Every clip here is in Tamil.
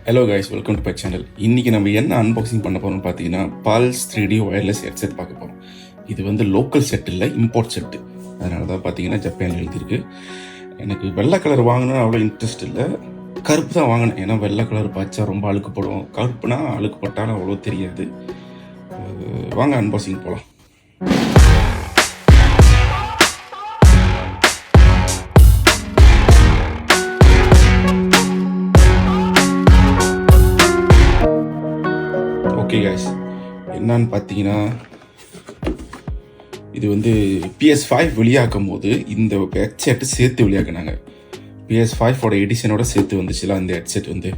Hello guys, welcome to my channel. இன்றைக்கி நம்ம என்ன அன்பாக்சிங் பண்ண போகிறோம்னு பார்த்தீங்கன்னா பல்ஸ் 3D ஒயர்லெஸ் ஹெட்செட் பார்க்க போகிறோம். இது வந்து லோக்கல் செட் இல்லை, இம்போர்ட் செட்டு. அதனால தான் பார்த்தீங்கன்னா ஜப்பான் எழுதியிருக்கு. எனக்கு வெள்ளை கலர் வாங்கணும்னு அவ்வளோ இன்ட்ரெஸ்ட் இல்லை, கருப்பு தான் வாங்கினேன். ஏன்னா வெள்ளை கலர் பார்த்தா ரொம்ப அழுக்குப்படும், கருப்புனா அழுக்குப்பட்டாலும் அவ்வளோ தெரியாது. வாங்க அன்பாக்சிங் போகலாம். ஓகே கைஸ், என்னன்னு பார்த்தீங்கன்னா இது வந்து PS5 வெளியாக்கும் போது இந்த ஹெட்செட்டு சேர்த்து வெளியாக்குனாங்க. PS5ஓட எடிஷனோட சேர்த்து வந்துச்சுல அந்த ஹெட்செட் வந்து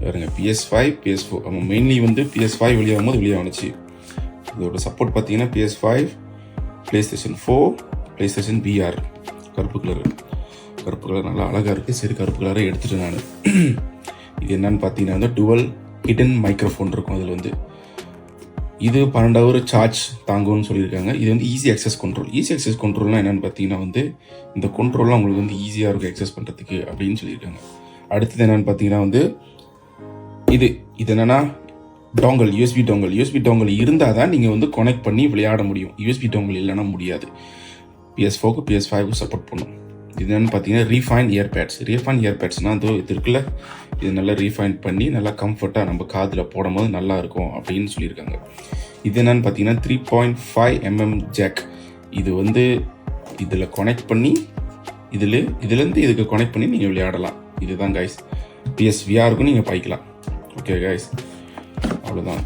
பாருங்க. PS5 PS4 நம்ம மெயின்லி வந்து PS5 வெளியாகும் போது வெளியாகுச்சு. இதோட சப்போர்ட் பார்த்தீங்கன்னா PS5, PlayStation 4, PlayStation VR. கருப்பு கலர் நல்லா அழகாக இருக்குது. சரி, கருப்பு கலரை எடுத்துகிட்டு நான் இது என்னன்னு பார்த்தீங்கன்னா வந்து டுவல் ஹிடன் மைக்ரோஃபோன் இருக்கும். அதில் வந்து இது 12 hour சார்ஜ் தாங்கும்னு சொல்லியிருக்காங்க. இது வந்து easy access control. Easy access கண்ட்ரோல்னால் என்னென்னு பார்த்தீங்கன்னா வந்து இந்த கண்ட்ரோல்லாம் உங்களுக்கு வந்து ஈஸியாக இருக்கும் அக்சஸ் பண்ணுறதுக்கு அப்படின்னு சொல்லியிருக்காங்க. அடுத்தது என்னென்னு பார்த்தீங்கன்னா வந்து இது என்னென்னா டோங்கல், யூஎஸ்பி டோங்கல் இருந்தால் தான் நீங்கள் வந்து கனெக்ட் பண்ணி விளையாட முடியும். யூஎஸ்பி டோங்கல் இல்லைன்னா முடியாது. PS4க்கு PS5க்கு சப்போர்ட் பண்ணும். இது என்னென்னு பார்த்தீங்கன்னா ரீஃபைன் இயர்பேட்ஸ்னால் அது இது இருக்குல்ல, இது நல்லா ரீஃபைன் பண்ணி நல்லா கம்ஃபர்ட்டாக நம்ம காதில் போடும் போது நல்லா இருக்கும் அப்படின்னு சொல்லியிருக்காங்க. இது என்னென்னு பார்த்தீங்கன்னா 3.5mm ஜாக். இது வந்து இதில் கனெக்ட் பண்ணி இதுலேருந்து இதுக்கு கனெக்ட் பண்ணி நீங்கள் விளையாடலாம். இதுதான் கைஸ், PSVRக்கும் நீங்கள் பாய்க்கலாம். ஓகே கைஸ், அவ்வளோதான்.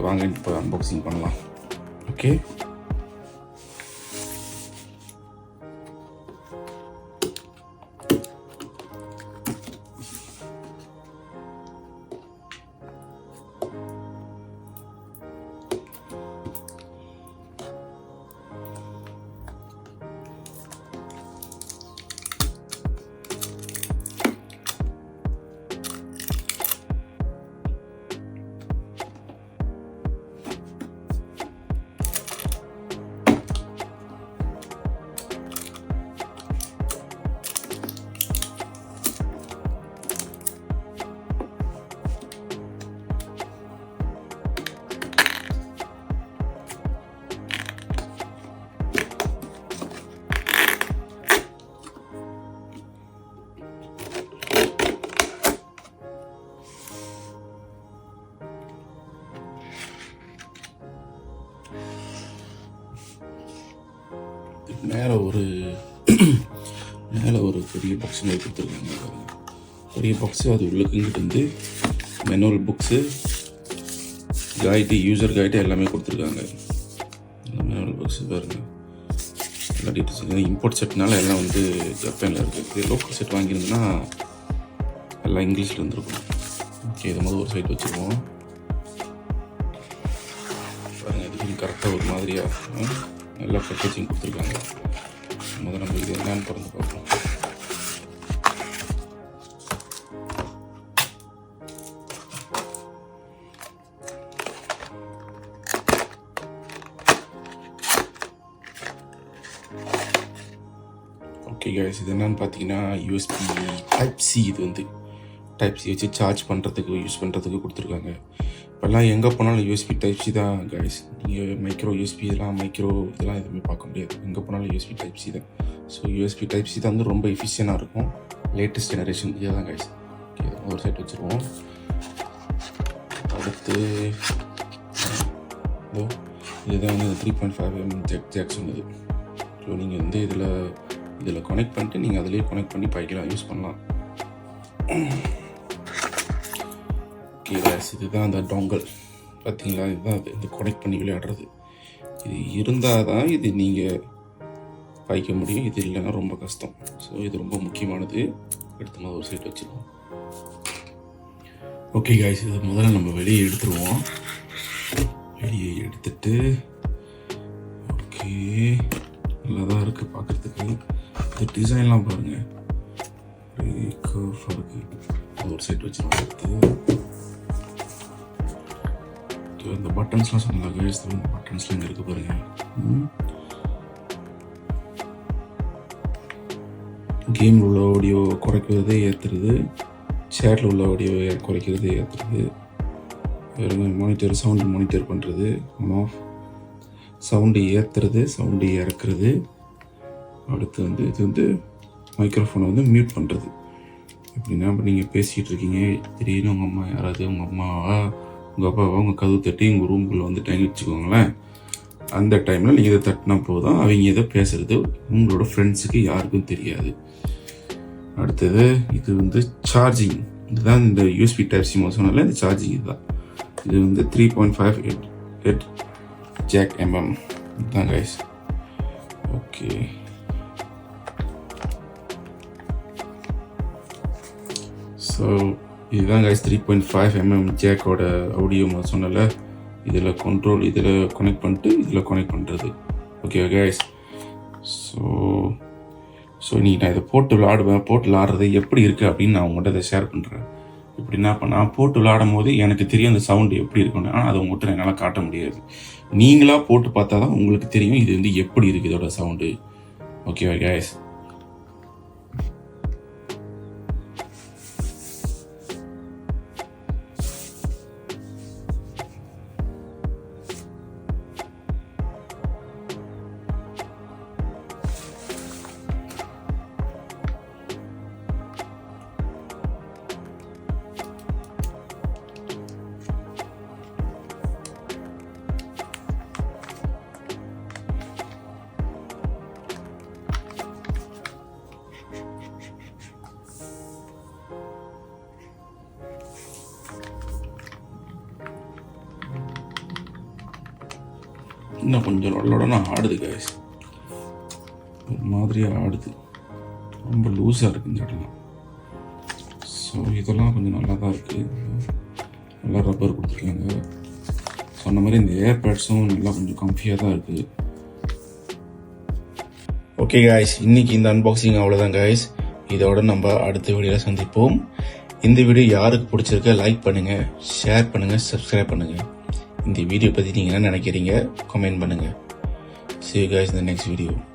வாங்க இப்போ அன்பாக்சிங் பண்ணலாம். ஓகே, மேலே ஒரு பெரிய பாக்ஸ் மாதிரி கொடுத்துருக்காங்க. பெரிய பாக்ஸு, அது உள்ளுக்குங்கிட்டு வந்து manual books, guide, user guide எல்லாமே கொடுத்துருக்காங்க. மெனுவல் புக்ஸு பாருங்கள், எல்லா டீட்டெயில்ஸ். இம்போர்ட் செட்னால எல்லாம் வந்து ஜப்பானில் இருக்குது. இது லோக்கல் செட் வாங்கியிருந்தோன்னா எல்லாம் இங்கிலீஷில் இருந்துருக்கும். ஓகே, இது மாதிரி ஒரு சைட் வச்சுருவோம் பாருங்கள். இது கரெக்டாக ஒரு மாதிரியாக நல்லா பேக்கேஜிங் கொடுத்துருக்காங்க. முதல்ல நம்ம இது என்னன்னு திறந்து பார்ப்போம். ஓகே கைஸ், இது என்னன்னு பார்த்தீங்கன்னா யூஎஸ்பி டைப் சி. இது வந்து டைப் சி வச்சு சார்ஜ் பண்ணுறதுக்கு யூஸ் பண்ணுறதுக்கு கொடுத்துருக்காங்க. இப்போல்லாம் எங்கே போனாலும் யூஎஸ்பி டைப் சி தான் கைஸ். நீங்கள் மைக்ரோ யூஎஸ்பி இதெல்லாம் எதுவுமே பார்க்க முடியாது. எங்கே போனாலும் யூஎஸ்பி டைப் சி தான். ஸோ யூஎஸ்பி டைப் சி தான் வந்து ரொம்ப எஃபிஷியனாக இருக்கும். லேட்டஸ்ட் ஜெனரேஷன் இதே தான் கைஸ். ஓகே, ஒரு சைட் வச்சுருவோம். அடுத்து இதுதான் வந்து 3.5mm ஜாக் சொன்னது. ஸோ நீங்கள் வந்து இதில் கனெக்ட் பண்ணிட்டு நீங்கள் அதிலே கனெக்ட் பண்ணி பாய்க்கலாம், யூஸ் பண்ணலாம். ஓகே கைஸ், இதுதான் அந்த டோங்கல் பார்த்தீங்களா. இதுதான் அது, இது கனெக்ட் பண்ணி விளையாடுறது. இது இருந்தால் தான் இது நீங்கள் பாய்க்க முடியும். இது இல்லைன்னா ரொம்ப கஷ்டம். ஸோ இது ரொம்ப முக்கியமானது. எடுத்து மாதிரி ஒரு சைட் வச்சுருவோம். ஓகே கைஸ், இதை முதல்ல நம்ம வெளியே எடுத்துருவோம். வெளியே எடுத்துட்டு ஓகே, நல்லா தான் இருக்குது பார்க்குறதுக்கு. இந்த டிசைன்லாம் பாருங்கள், கர்ஃபாக இருக்குது. ஒரு சைட் வச்சுருவோம். எடுத்து இந்த பட்டன்ஸ்லாம் சொன்னாங்க. பட்டன்ஸ்லாம் இங்கே இருக்குது பாருங்கள். கேம் உள்ள ஆடியோ குறைக்கிறது, ஏற்றுறது, சேரில் உள்ள ஆடியோவை குறைக்கிறது, ஏற்றுறது, மானிட்டர் சவுண்டு மானிட்டர் பண்ணுறது, ஆஃப், சவுண்டு ஏற்றுறது, சவுண்டு இறக்குறது. அடுத்து வந்து இது வந்து மைக்ரோஃபோனை வந்து மியூட் பண்ணுறது. எப்படின்னா இப்போ நீங்கள் பேசிகிட்டு இருக்கீங்க, திடீர்னு உங்கள் அம்மா யாராவது உங்கள் அம்மாவா உங்கள் அப்பாவா உங்கள் கதவு தட்டி உங்கள் ரூம்குள்ளே வந்துட்டாங்கன்னு வச்சுக்கோங்களேன். அந்த டைமில் நீங்கள் இதை தட்டினா போதும், அவங்க இதை பேசுகிறது உங்களோட ஃப்ரெண்ட்ஸுக்கு யாருக்கும் தெரியாது. அடுத்தது இது வந்து சார்ஜிங். இதுதான் இந்த யூஎஸ்பி டைப் சி சொன்னால இந்த சார்ஜிங் இதுதான். இது வந்து 3.5 ஹெட் ஜாக் இதுதான் கைஸ். ஓகே, ஸோ இதுதான் கைஸ் 3.5 ஜேக்கோட ஆடியோ சொன்னல. இதில் கண்ட்ரோல் இதில் கனெக்ட் பண்ணிட்டு இதில் கனெக்ட் பண்ணுறது. ஓகே கைஸ், ஸோ இன்றைக்கி நான் இதை போட்டு விளாடுவேன். போட்டு விளாடுறது எப்படி இருக்குது அப்படின்னு நான் உங்கள்கிட்ட இதை ஷேர் பண்ணுறேன். எப்படின்னா இப்போ நான் போட்டு விளாடும் போது எனக்கு தெரியும் அந்த சவுண்டு எப்படி இருக்குன்னு. ஆனால் அதை உங்கள்கிட்ட என்னால் காட்ட முடியாது. நீங்களாக போட்டு பார்த்தா தான் உங்களுக்கு தெரியும் இது வந்து எப்படி இருக்குது இதோட சவுண்டு. ஓகேவா கைஸ்? இன்னும் கொஞ்சம் லொடலொடனா ஆடுது கைஸ், ஒரு மாதிரியாக ஆடுது, ரொம்ப லூஸாக இருக்குது இந்த இடம்லாம். ஸோ இதெல்லாம் கொஞ்சம் நல்லா தான் இருக்குது, நல்லா ரப்பர் கொடுத்துருக்காங்க. சொன்ன மாதிரி இந்த ஏர்பேட்ஸும் நல்லா கொஞ்சம் கம்ஃபியாக தான் இருக்குது. ஓகே கைஸ், இன்னைக்கு இந்த அன்பாக்சிங் அவ்வளோதான் கைஸ். இதோட நம்ம அடுத்த வீடியோவில் சந்திப்போம். இந்த வீடியோ யாருக்கு பிடிச்சிருக்க லைக் பண்ணுங்கள், ஷேர் பண்ணுங்கள், சப்ஸ்கிரைப் பண்ணுங்கள். இந்த வீடியோ பற்றி நீங்கள் என்ன நினைக்கிறீங்க கமெண்ட் பண்ணுங்கள். See you guys in the next video.